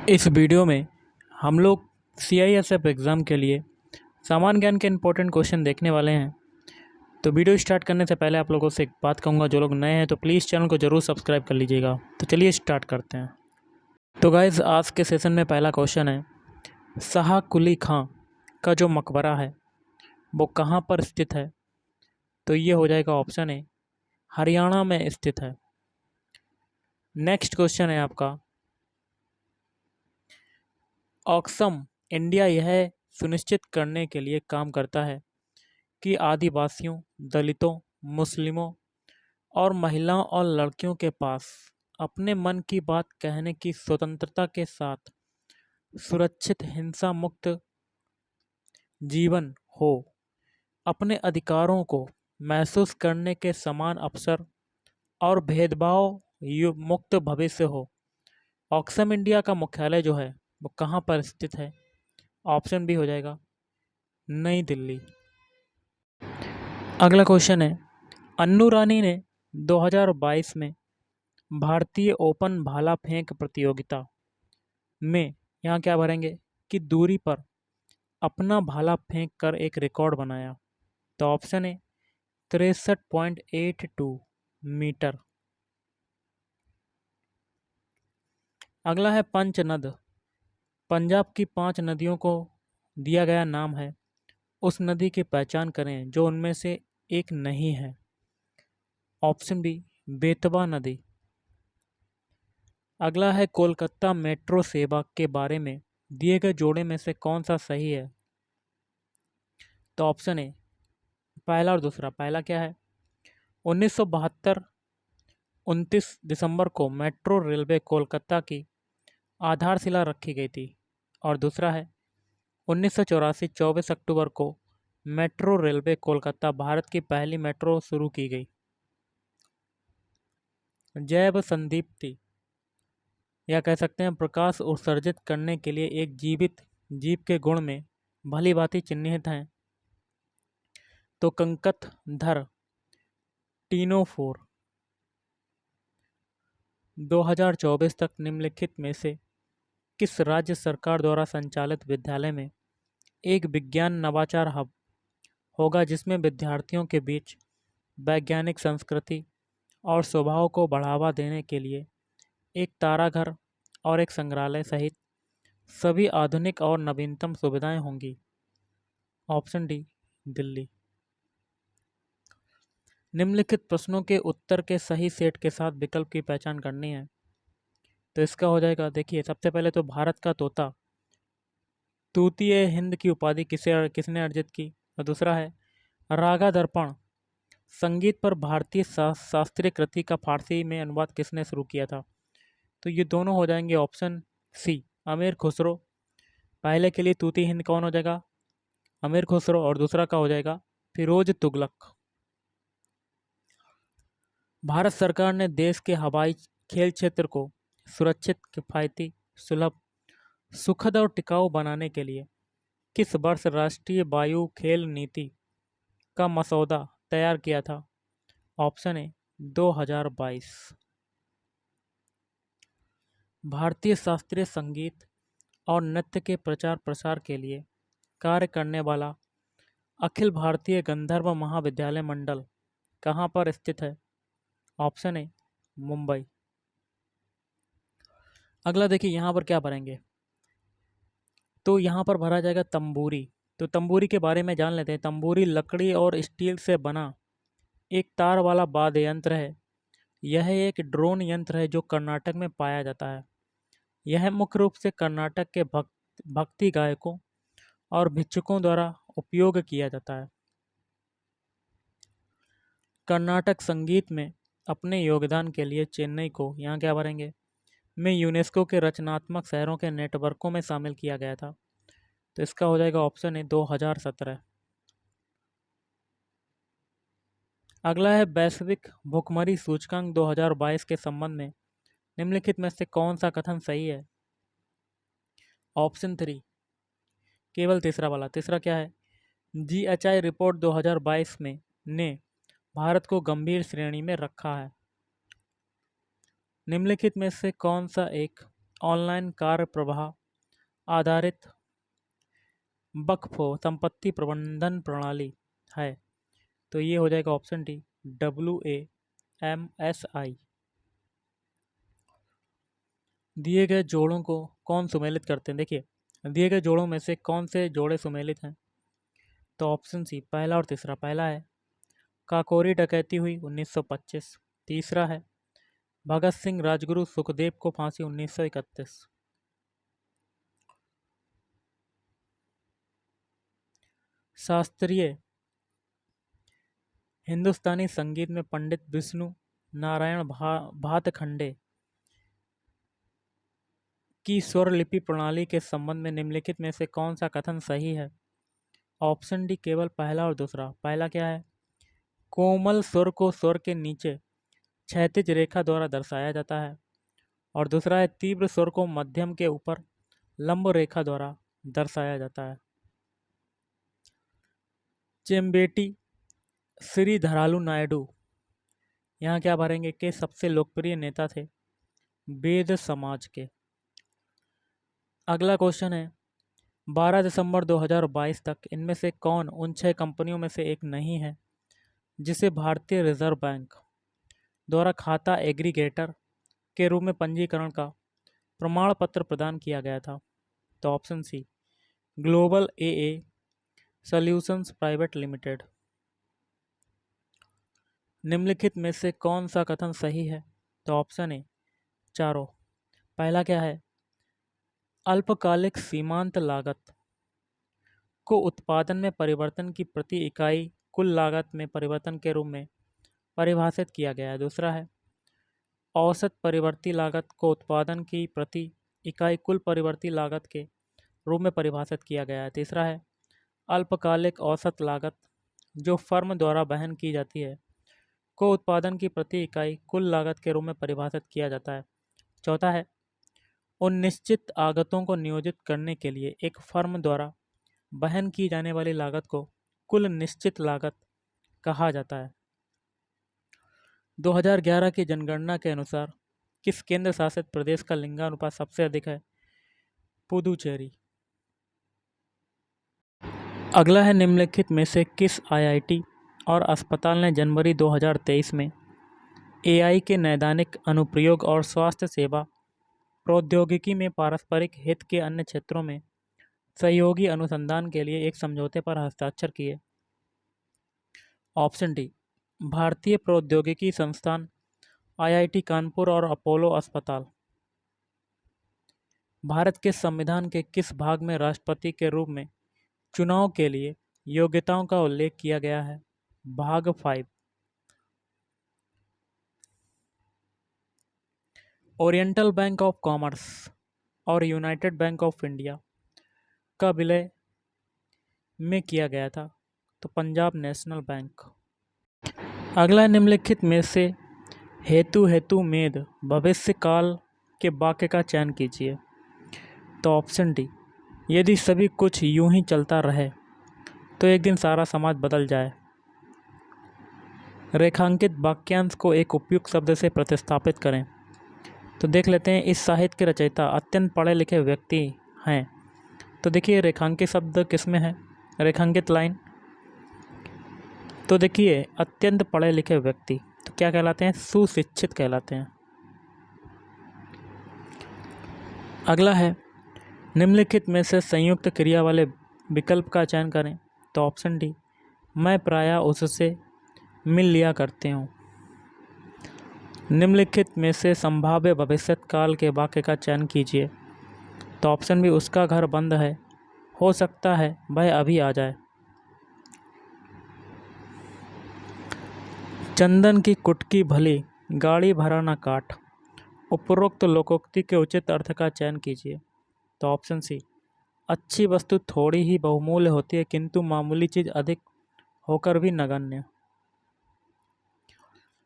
इस वीडियो में हम लोग CISF एग्ज़ाम के लिए सामान्य ज्ञान के इम्पोर्टेंट क्वेश्चन देखने वाले हैं। तो वीडियो स्टार्ट करने से पहले आप लोगों से एक बात कहूँगा, जो लोग नए हैं तो प्लीज़ चैनल को ज़रूर सब्सक्राइब कर लीजिएगा। तो चलिए स्टार्ट करते हैं। तो गाइज़, आज के सेशन में पहला क्वेश्चन है, शाह कुली खां का जो मकबरा है वो कहाँ पर स्थित है? तो ये हो जाएगा ऑप्शन ए, हरियाणा में स्थित है। नेक्स्ट क्वेश्चन है आपका, ऑक्सम इंडिया यह सुनिश्चित करने के लिए काम करता है कि आदिवासियों, दलितों, मुस्लिमों और महिलाओं और लड़कियों के पास अपने मन की बात कहने की स्वतंत्रता के साथ सुरक्षित हिंसा मुक्त जीवन हो, अपने अधिकारों को महसूस करने के समान अवसर और भेदभाव मुक्त भविष्य हो। ऑक्सम इंडिया का मुख्यालय जो है वो कहाँ पर स्थित है? ऑप्शन बी हो जाएगा नई दिल्ली। अगला क्वेश्चन है, अन्नू रानी ने 2022 में भारतीय ओपन भाला फेंक प्रतियोगिता में यहाँ क्या भरेंगे कि दूरी पर अपना भाला फेंक कर एक रिकॉर्ड बनाया? तो ऑप्शन है 63.82 मीटर। अगला है पंचनद, पंजाब की 5 नदियों को दिया गया नाम है, उस नदी की पहचान करें जो उनमें से एक नहीं है। ऑप्शन बी बेतवा नदी। अगला है कोलकाता मेट्रो सेवा के बारे में दिए गए जोड़े में से कौन सा सही है? तो ऑप्शन ए पहला और दूसरा। पहला क्या है, 1972 29 दिसंबर को मेट्रो रेलवे कोलकाता की आधारशिला रखी गई थी, और दूसरा है 1984 24 अक्टूबर को मेट्रो रेलवे कोलकाता भारत की पहली मेट्रो शुरू की गई। जैव संदीप्ति या कह सकते हैं प्रकाश उत्सर्जित करने के लिए एक जीवित जीव के गुण में भली भांति चिन्हित हैं। तो कंकतधर टीनोफोर 2024 तक निम्नलिखित में से किस राज्य सरकार द्वारा संचालित विद्यालय में एक विज्ञान नवाचार हब होगा, जिसमें विद्यार्थियों के बीच वैज्ञानिक संस्कृति और स्वभाव को बढ़ावा देने के लिए एक ताराघर और एक संग्रहालय सहित सभी आधुनिक और नवीनतम सुविधाएं होंगी? Option D Delhi. निम्नलिखित प्रश्नों के उत्तर के सही सेट के साथ विकल्प की पहचान करनी है। तो इसका हो जाएगा, देखिए सबसे पहले तो भारत का तोता तूतीय हिंद की उपाधि किसने अर्जित की? और दूसरा है रागा दर्पण संगीत पर भारतीय शास्त्रीय कृति का फारसी में अनुवाद किसने शुरू किया था? तो ये दोनों हो जाएंगे ऑप्शन सी अमीर खुसरो। पहले के लिए तूती हिंद कौन हो जाएगा? अमीर खुसरो, और दूसरा का हो जाएगा फिरोज तुगलक। भारत सरकार ने देश के हवाई खेल क्षेत्र को सुरक्षित, किफ़ायती, सुलभ, सुखद और टिकाऊ बनाने के लिए किस वर्ष राष्ट्रीय वायु खेल नीति का मसौदा तैयार किया था? Option A 2022। भारतीय शास्त्रीय संगीत और नृत्य के प्रचार प्रसार के लिए कार्य करने वाला अखिल भारतीय गंधर्व महाविद्यालय मंडल कहाँ पर स्थित है? Option A Mumbai. अगला देखिए यहाँ पर क्या भरेंगे, तो यहाँ पर भरा जाएगा तंबूरी। तो तंबूरी के बारे में जान लेते हैं। तंबूरी लकड़ी और स्टील से बना एक तार वाला वाद्य यंत्र है। यह एक ड्रोन यंत्र है जो कर्नाटक में पाया जाता है। यह मुख्य रूप से कर्नाटक के भक्ति गायकों और भिक्षुकों द्वारा उपयोग किया जाता है। कर्नाटक संगीत में अपने योगदान के लिए चेन्नई को यहाँ क्या भरेंगे में यूनेस्को के रचनात्मक शहरों के नेटवर्कों में शामिल किया गया था। तो इसका हो जाएगा ऑप्शन है 2017। अगला है वैश्विक भुखमरी सूचकांक 2022 के संबंध में निम्नलिखित में से कौन सा कथन सही है? ऑप्शन 3 केवल तीसरा वाला। तीसरा क्या है, GHI रिपोर्ट 2022 में ने भारत को गंभीर श्रेणी में रखा है। निम्नलिखित में से कौन सा एक ऑनलाइन कार्य प्रवाह आधारित वक्फ संपत्ति प्रबंधन प्रणाली है? तो ये हो जाएगा ऑप्शन डी, WAMSI। दिए गए जोड़ों को कौन सुमेलित करते हैं? देखिए, दिए गए जोड़ों में से कौन से जोड़े सुमेलित हैं? तो ऑप्शन सी, पहला और तीसरा। पहला है काकोरी डकैती हुई 1925। तीसरा है भगत सिंह राजगुरु सुखदेव को फांसी 1931। शास्त्रीय हिंदुस्तानी संगीत में पंडित विष्णु नारायण भातखंडे की स्वर लिपि प्रणाली के संबंध में निम्नलिखित में से कौन सा कथन सही है? ऑप्शन डी, केवल पहला और दूसरा। पहला क्या है? कोमल स्वर को स्वर के नीचे क्षैतिज रेखा द्वारा दर्शाया जाता है। और दूसरा है तीव्र स्वर को मध्यम के ऊपर लंब रेखा द्वारा दर्शाया जाता है। चेम्बेटी श्रीधरालू नायडू यहाँ क्या भरेंगे के सबसे लोकप्रिय नेता थे वेद समाज के। अगला क्वेश्चन है 12 दिसंबर 2022 तक इनमें से कौन उन 6 कंपनियों में से एक नहीं है जिसे भारतीय रिजर्व बैंक द्वारा खाता एग्रीगेटर के रूप में पंजीकरण का प्रमाण पत्र प्रदान किया गया था? तो option C, global AA solutions private limited. निम्नलिखित में से कौन सा कथन सही है? तो ऑप्शन ए, चारों। पहला क्या है? अल्पकालिक सीमांत लागत को उत्पादन में परिवर्तन की प्रति इकाई कुल लागत में परिवर्तन के रूप में परिभाषित किया गया है। दूसरा है औसत परिवर्ती लागत को उत्पादन की प्रति इकाई कुल परिवर्ती लागत के रूप में परिभाषित किया गया है। तीसरा है अल्पकालिक औसत लागत जो फर्म द्वारा वहन की जाती है को उत्पादन की प्रति इकाई कुल लागत के रूप में परिभाषित किया जाता है। चौथा है उन निश्चित आगतों को नियोजित करने के लिए एक फर्म द्वारा वहन की जाने वाली लागत को कुल निश्चित लागत कहा जाता है। 2011 की जनगणना के अनुसार किस केंद्र शासित प्रदेश का लिंगानुपात सबसे अधिक है? पुदुचेरी। अगला है निम्नलिखित में से किस IIT और अस्पताल ने जनवरी 2023 में AI के नैदानिक अनुप्रयोग और स्वास्थ्य सेवा प्रौद्योगिकी में पारस्परिक हित के अन्य क्षेत्रों में सहयोगी अनुसंधान के लिए एक समझौते पर हस्ताक्षर किए? ऑप्शन डी, भारतीय प्रौद्योगिकी संस्थान IIT कानपुर और अपोलो अस्पताल। भारत के संविधान के किस भाग में राष्ट्रपति के रूप में चुनाव के लिए योग्यताओं का उल्लेख किया गया है? भाग 5। ओरिएंटल बैंक ऑफ कॉमर्स और यूनाइटेड बैंक ऑफ इंडिया का विलय में किया गया था? तो पंजाब नेशनल बैंक। अगला निम्नलिखित में से हेतु मेद भविष्य काल के वाक्य का चयन कीजिए। तो ऑप्शन डी, यदि सभी कुछ यूं ही चलता रहे तो एक दिन सारा समाज बदल जाए। रेखांकित वाक्यांश को एक उपयुक्त शब्द से प्रतिस्थापित करें। तो देख लेते हैं इस साहित्य के रचयिता अत्यंत पढ़े लिखे व्यक्ति हैं। तो देखिए रेखांकित शब्द किसमें है? रेखांकित लाइन। तो देखिए अत्यंत पढ़े लिखे व्यक्ति तो क्या कहलाते हैं? सुशिक्षित कहलाते हैं। अगला है निम्नलिखित में से संयुक्त क्रिया वाले विकल्प का चयन करें। तो ऑप्शन डी, मैं प्रायः उससे मिल लिया करती हूँ। निम्नलिखित में से संभाव्य भविष्यत काल के वाक्य का चयन कीजिए। तो ऑप्शन बी, उसका घर बंद है, हो सकता है वह अभी आ जाए। चंदन की कुटकी भली गाड़ी भरा न काट। उपरोक्त लोकोक्ति के उचित अर्थ का चयन कीजिए। तो ऑप्शन सी, अच्छी वस्तु थोड़ी ही बहुमूल्य होती है किंतु मामूली चीज अधिक होकर भी नगण्य।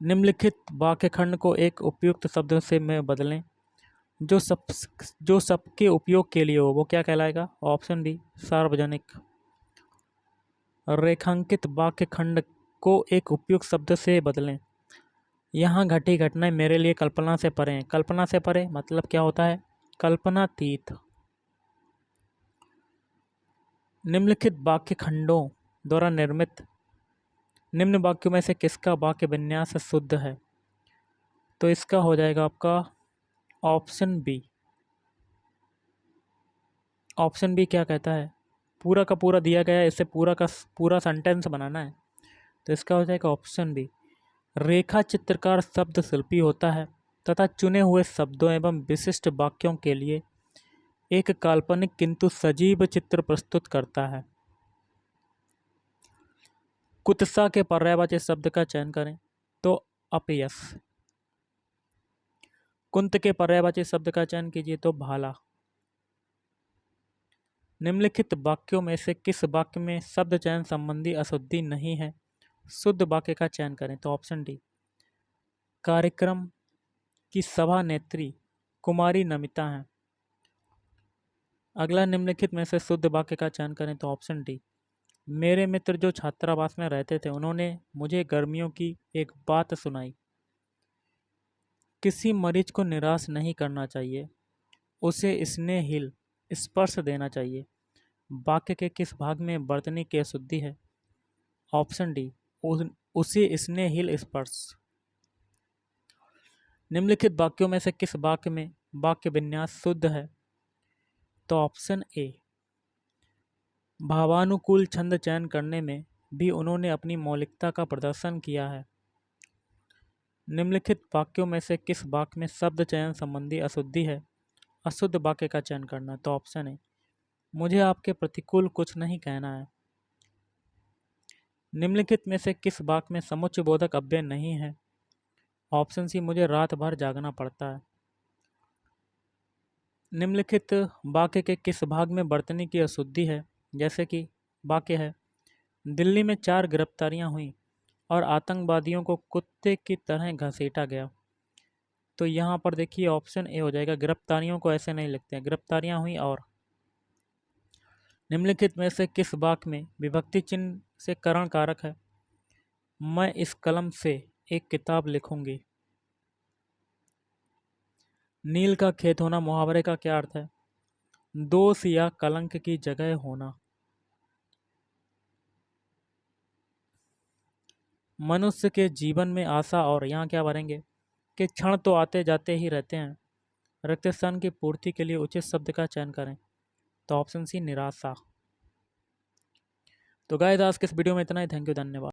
निम्नलिखित वाक्यखंड को एक उपयुक्त शब्द से में बदलें जो सबके उपयोग के लिए हो। वो क्या कहलाएगा? ऑप्शन डी, सार्वजनिक। रेखांकित वाक्यखंड को एक उपयुक्त शब्द से बदलें। यहाँ घटी घटनाएं मेरे लिए कल्पना से परे हैं। कल्पना से परे मतलब क्या होता है? कल्पनातीत। निम्नलिखित वाक्य खंडों द्वारा निर्मित निम्न वाक्यों में से किसका वाक्य विन्यास शुद्ध है? तो इसका हो जाएगा आपका ऑप्शन बी। ऑप्शन बी क्या कहता है? पूरा का पूरा दिया गया है, इससे पूरा का पूरा सेंटेंस बनाना है, तो इसका हो जाएगा ऑप्शन बी। रेखा चित्रकार शब्द शिल्पी होता है तथा चुने हुए शब्दों एवं विशिष्ट वाक्यों के लिए एक काल्पनिक किंतु सजीव चित्र प्रस्तुत करता है। कुत्सा के पर्यायवाची शब्द का चयन करें तो अपयश। कुंत के पर्यायवाची शब्द का चयन कीजिए तो भाला। निम्नलिखित वाक्यों में से किस वाक्य में शब्द चयन संबंधी अशुद्धि नहीं है? शुद्ध वाक्य का चयन करें तो ऑप्शन डी। कार्यक्रम की सभा नेत्री कुमारी नमिता हैं। अगला निम्नलिखित में से शुद्ध वाक्य का चयन करें तो ऑप्शन डी। मेरे मित्र जो छात्रावास में रहते थे उन्होंने मुझे गर्मियों की एक बात सुनाई। किसी मरीज को निराश नहीं करना चाहिए, उसे स्नेहहीन स्पर्श देना चाहिए। वाक्य के किस भाग में वर्तनी की अशुद्धि है? Option D. उसे स्नेहहीन स्पर्श। निम्नलिखित वाक्यों में से किस वाक्य में वाक्य विन्यास शुद्ध है? तो ऑप्शन ए। भावानुकूल छंद चयन करने में भी उन्होंने अपनी मौलिकता का प्रदर्शन किया है। निम्नलिखित वाक्यों में से किस वाक्य में शब्द चयन संबंधी अशुद्धि है? अशुद्ध वाक्य का चयन करना तो ऑप्शन ए। मुझे आपके प्रतिकूल कुछ नहीं कहना है। निम्नलिखित में से किस वाक्य में समुच्चयबोधक अव्यय नहीं है? Option C. मुझे रात भर जागना पड़ता है। निम्नलिखित वाक्य के किस भाग में वर्तनी की अशुद्धि है? जैसे कि वाक्य है, दिल्ली में 4 गिरफ्तारियां हुई और आतंकवादियों को कुत्ते की तरह घसीटा गया। तो यहाँ पर देखिए ऑप्शन ए हो जाएगा। गिरफ्तारियों को ऐसे नहीं लिखते हैं, गिरफ्तारियां हुई और। निम्नलिखित में से किस वाक्य में विभक्ति चिन्ह से करण कारक है? मैं इस कलम से एक किताब लिखूंगी। नील का खेत होना मुहावरे का क्या अर्थ है? दोष या कलंक की जगह होना। मनुष्य के जीवन में आशा और यहाँ क्या भरेंगे कि क्षण तो आते जाते ही रहते हैं। रिक्त स्थान की पूर्ति के लिए उचित शब्द का चयन करें तो ऑप्शन सी निराशा। तो गाइस आज के इस वीडियो में इतना ही। थैंक यू, धन्यवाद।